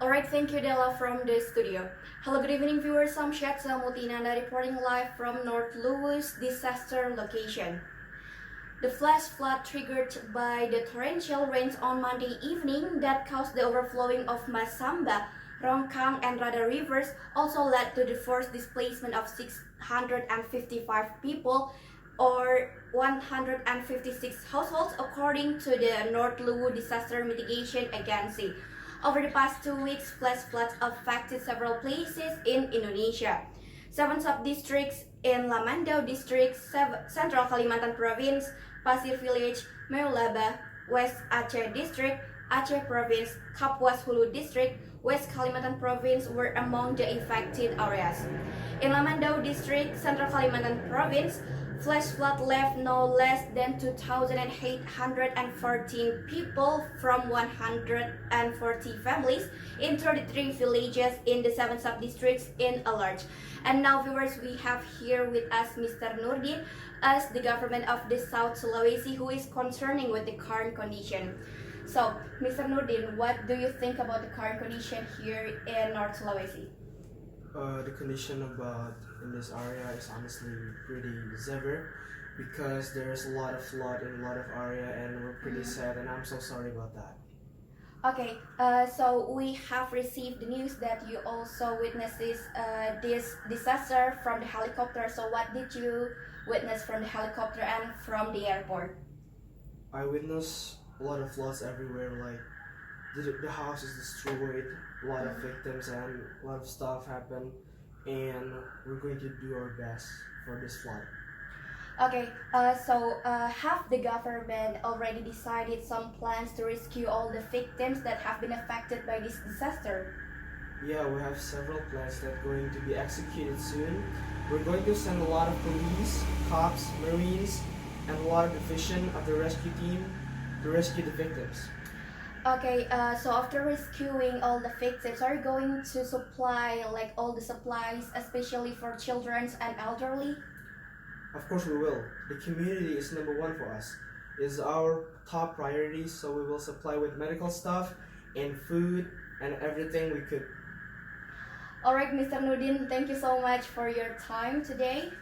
Alright, thank you Della from the studio. Hello, good evening viewers. I'm Syadza, Muthi, reporting live from North Luwu's disaster location. The flash flood triggered by the torrential rains on Monday evening that caused the overflowing of Masamba, Rongkang and Rada rivers also led to the forced displacement of 655 people or 156 households according to the North Luwu Disaster Mitigation Agency. Over the past 2 weeks, flash floods affected several places in Indonesia. 7 sub-districts in Lamandau District, Central Kalimantan Province, Pasir Village, Meulaba, West Aceh District, Aceh Province, Kapuas Hulu District, West Kalimantan Province were among the affected areas. In Lamandau District, Central Kalimantan Province, flash flood left no less than 2,814 people from 140 families in 33 villages in the 7 sub-districts in alert. And now viewers, we have here with us Mr. Nurdin as the government of the South Sulawesi who is concerning with the current condition. So, Mr. Nurdin, what do you think about the current condition here in North Sulawesi? The condition about in this area is honestly pretty severe because there's a lot of flood in a lot of area and we're pretty sad, and I'm so sorry about that. Okay, so we have received the news that you also witnessed this disaster from the helicopter. So what did you witness from the helicopter and from the airport? I witnessed a lot of floods everywhere, like the house is destroyed, a lot of victims and a lot of stuff happened, and we're going to do our best for this flood. Okay, so have the government already decided some plans to rescue all the victims that have been affected by this disaster? Yeah, we have several plans that are going to be executed soon. We're going to send a lot of police, cops, marines, and a lot of division of the rescue team to rescue the victims. Okay, so after rescuing all the victims, are you going to supply like all the supplies, especially for children and elderly? Of course we will. The community is number one for us. It's our top priority, so we will supply with medical stuff and food and everything we could. Alright, Mr. Nurdin, thank you so much for your time today.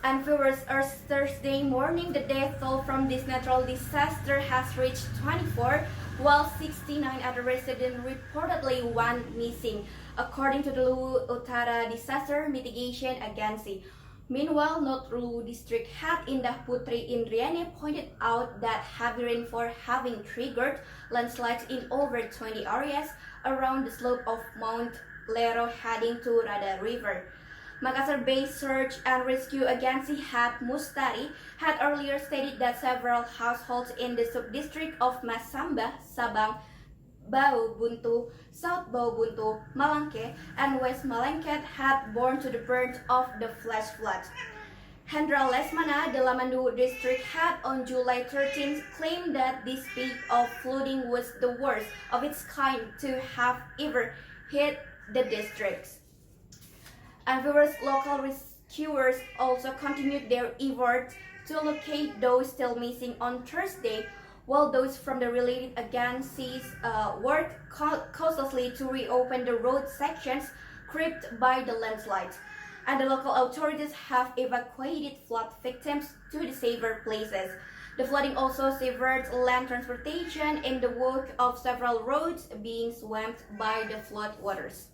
And viewers, as Thursday morning, the death toll from this natural disaster has reached 24, while 69 other residents reportedly went missing, according to the Luwu Utara Disaster Mitigation Agency. Meanwhile, North Luwu District Head Indah Putri Indriani pointed out that heavy rainfall having triggered landslides in over 20 areas around the slope of Mount Lero heading to Rada River. Makassar-based Search and Rescue Agency head Mustari had earlier stated that several households in the sub-district of Masamba, Sabang, Bau Buntu, South Bau Buntu, Malangke, and West Malangket had borne to the brunt of the flash flood. Hendra Lesmana, the Lamandu district head, on July 13th claimed that this peak of flooding was the worst of its kind to have ever hit the districts. And viewers, local rescuers also continued their efforts to locate those still missing on Thursday, while those from the related agencies worked cautiously to reopen the road sections gripped by the landslides. And the local authorities have evacuated flood victims to the safer places. The flooding also severed land transportation in the wake of several roads being swamped by the flood waters.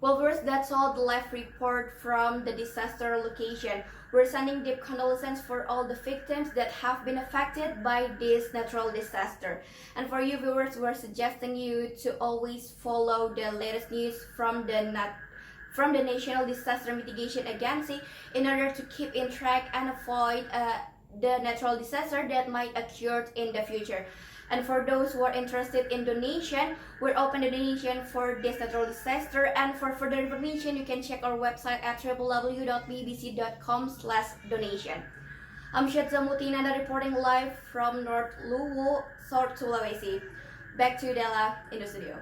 Well, viewers, that's all the live report from the disaster location. We're sending deep condolences for all the victims that have been affected by this natural disaster. And for you viewers, we're suggesting you to always follow the latest news from the National Disaster Mitigation Agency in order to keep in track and avoid the natural disaster that might occur in the future. And for those who are interested in donation, we're open to donation for this natural disaster. And for further information, you can check our website at www.bbc.com/donation. I'm Syadza Muthi, reporting live from North Luwu, South Sulawesi. Back to Della in the studio.